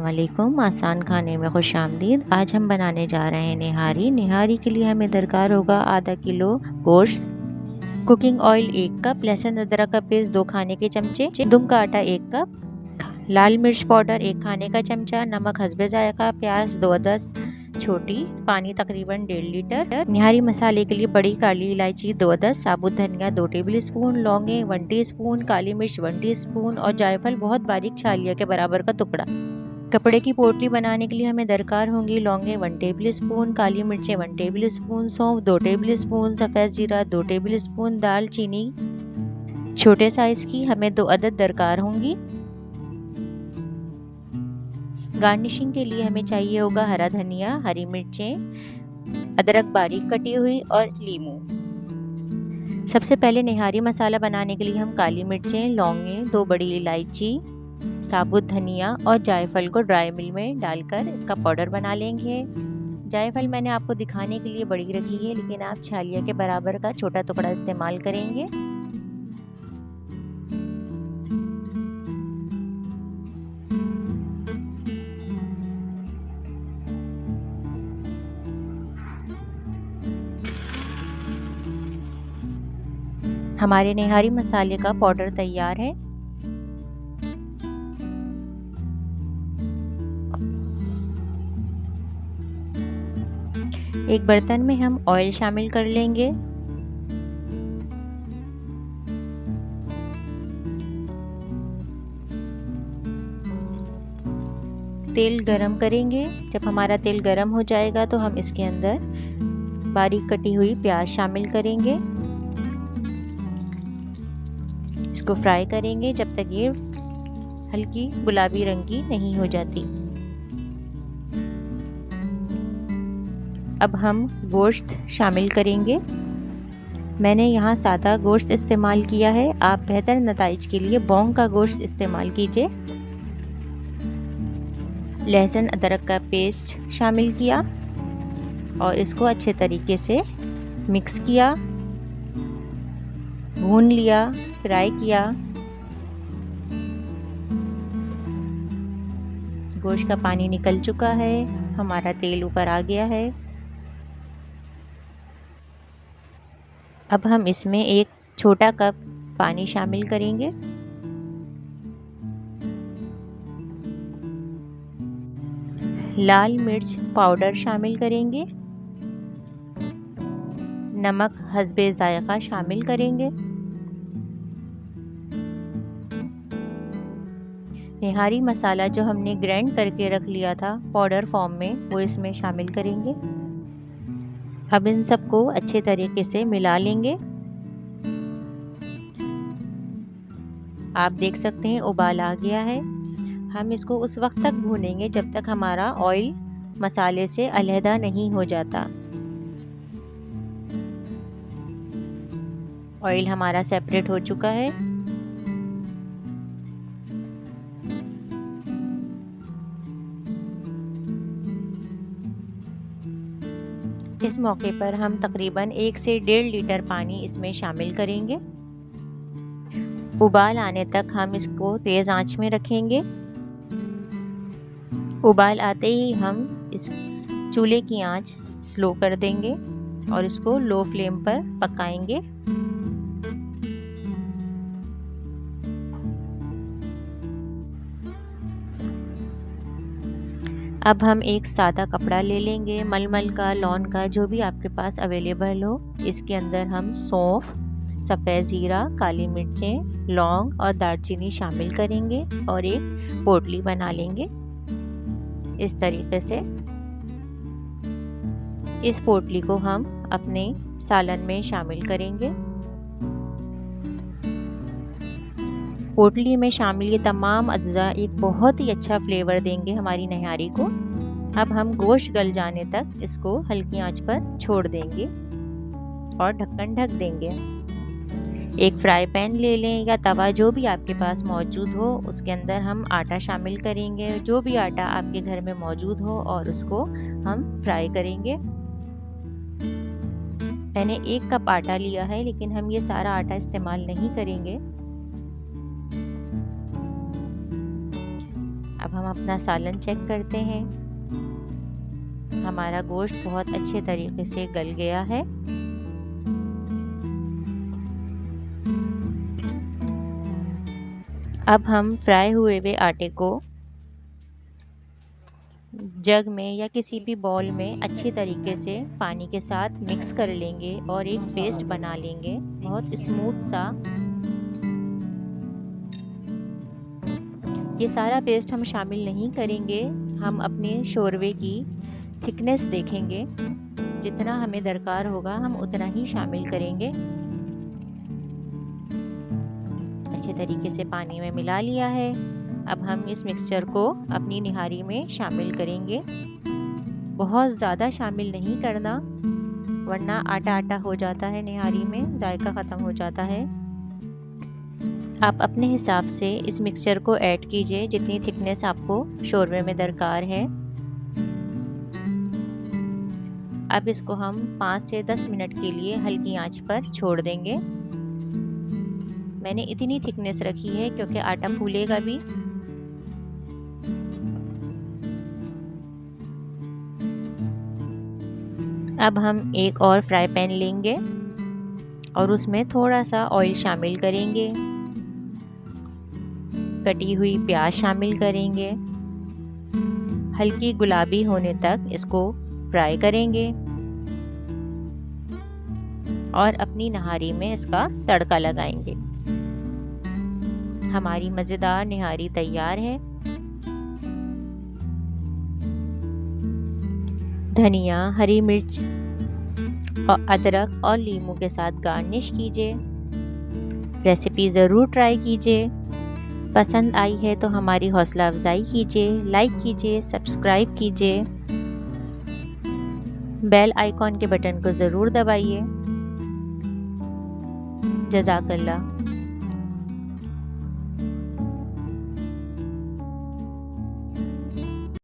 अस्सलामुअलैकुम। आसान खाने में खुशामदीद। आज हम बनाने जा रहे हैं निहारी। निहारी के लिए हमें दरकार होगा आधा किलो गोश्त, कुकिंग ऑयल 1 कप, लहसुन अदरक का पेस्ट 2 खाने के चमचे, दुम का आटा 1 कप, लाल मिर्च पाउडर 1 खाने का चमचा, नमक हस्बे जायका, प्याज 2-10 छोटी, पानी तकरीबन 1.5 लीटर। निहारी मसाले के लिए बड़ी काली इलायची 2-10, साबुत धनिया 2 टेबलस्पून, लौंगे 1 टीस्पून, काली मिर्च 1 टीस्पून और जायफल बहुत बारीक छालिया के बराबर का टुकड़ा। कपड़े की पोटली बनाने के लिए हमें दरकार होंगी लौंगे 1 टेबलस्पून, काली मिर्चें 1 टेबलस्पून, सौंफ 2 टेबलस्पून, सफ़ेद जीरा 2 टेबलस्पून, दालचीनी छोटे साइज़ की हमें 2 अदद दरकार होंगी। गार्निशिंग के लिए हमें चाहिए होगा हरा धनिया, हरी मिर्चें, अदरक बारीक कटी हुई और लीमू। सबसे पहले निहारी मसाला बनाने के लिए हम काली मिर्चें, लौंगे, 2 बड़ी इलायची, साबुत धनिया और जायफल को ड्राई मिल में डालकर इसका पाउडर बना लेंगे। जायफल मैंने आपको दिखाने के लिए बड़ी रखी है, लेकिन आप छालिया के बराबर का छोटा टुकड़ा इस्तेमाल करेंगे। हमारे निहारी मसाले का पाउडर तैयार है। एक बर्तन में हम ऑयल शामिल कर लेंगे। तेल गरम करेंगे। जब हमारा तेल गरम हो जाएगा तो हम इसके अंदर बारीक कटी हुई प्याज शामिल करेंगे। इसको फ्राई करेंगे जब तक ये हल्की गुलाबी रंग की नहीं हो जाती। अब हम गोश्त शामिल करेंगे। मैंने यहाँ सादा गोश्त इस्तेमाल किया है, आप बेहतर नताइज के लिए बॉन्ग का गोश्त इस्तेमाल कीजिए। लहसुन अदरक का पेस्ट शामिल किया और इसको अच्छे तरीके से मिक्स किया, भून लिया, फ्राई किया। गोश्त का पानी निकल चुका है, हमारा तेल ऊपर आ गया है। अब हम इसमें 1 छोटा कप पानी शामिल करेंगे। लाल मिर्च पाउडर शामिल करेंगे। नमक हस्बे जायका शामिल करेंगे। निहारी मसाला जो हमने ग्राइंड करके रख लिया था पाउडर फॉर्म में, वो इसमें शामिल करेंगे। अब इन सबको अच्छे तरीके से मिला लेंगे। आप देख सकते हैं उबाल आ गया है। हम इसको उस वक्त तक भूनेंगे जब तक हमारा ऑयल मसाले से अलहदा नहीं हो जाता। ऑयल हमारा सेपरेट हो चुका है। इस मौके पर हम तकरीबन 1 से 1.5 लीटर पानी इसमें शामिल करेंगे। उबाल आने तक हम इसको तेज़ आंच में रखेंगे। उबाल आते ही हम इस चूल्हे की आंच स्लो कर देंगे और इसको लो फ्लेम पर पकाएंगे। अब हम एक सादा कपड़ा ले लेंगे, मलमल का, लॉन का, जो भी आपके पास अवेलेबल हो। इसके अंदर हम सौंफ, सफ़ेद ज़ीरा, काली मिर्चें, लौंग और दालचीनी शामिल करेंगे और एक पोटली बना लेंगे। इस तरीके से इस पोटली को हम अपने सालन में शामिल करेंगे। पोटली में शामिल ये तमाम अज्जा एक बहुत ही अच्छा फ्लेवर देंगे हमारी निहारी को। अब हम गोश्त गल जाने तक इसको हल्की आंच पर छोड़ देंगे और ढक्कन ढक देंगे। एक फ्राई पैन ले लें या तवा, जो भी आपके पास मौजूद हो। उसके अंदर हम आटा शामिल करेंगे, जो भी आटा आपके घर में मौजूद हो, और उसको हम फ्राई करेंगे। मैंने 1 कप आटा लिया है, लेकिन हम ये सारा आटा इस्तेमाल नहीं करेंगे। अब हम अपना सालन चेक करते हैं। हमारा गोश्त बहुत अच्छे तरीके से गल गया है। अब हम फ्राई हुए हुए आटे को जग में या किसी भी बॉल में अच्छी तरीके से पानी के साथ मिक्स कर लेंगे और एक पेस्ट बना लेंगे, बहुत स्मूथ सा। ये सारा पेस्ट हम शामिल नहीं करेंगे, हम अपने शोरबे की थिकनेस देखेंगे, जितना हमें दरकार होगा हम उतना ही शामिल करेंगे। अच्छे तरीके से पानी में मिला लिया है। अब हम इस मिक्सचर को अपनी निहारी में शामिल करेंगे। बहुत ज़्यादा शामिल नहीं करना, वरना आटा आटा हो जाता है, निहारी में जायका ख़त्म हो जाता है। आप अपने हिसाब से इस मिक्सचर को ऐड कीजिए, जितनी थिकनेस आपको शोरबे में दरकार है। अब इसको हम 5 से 10 मिनट के लिए हल्की आंच पर छोड़ देंगे। मैंने इतनी थिकनेस रखी है क्योंकि आटा फूलेगा भी। अब हम एक और फ्राई पैन लेंगे और उसमें थोड़ा सा ऑयल शामिल करेंगे, कटी हुई प्याज शामिल करेंगे, हल्की गुलाबी होने तक इसको फ्राई करेंगे और अपनी नहारी में इसका तड़का लगाएंगे। हमारी मज़ेदार निहारी तैयार है। धनिया, हरी मिर्च और अदरक और लीमू के साथ गार्निश कीजिए। रेसिपी ज़रूर ट्राई कीजिए। पसंद आई है तो हमारी हौसला अफजाई कीजिए, लाइक कीजिए, सब्सक्राइब कीजिए, बेल आइकॉन के बटन को ज़रूर दबाइए। जज़ाकल्लाह।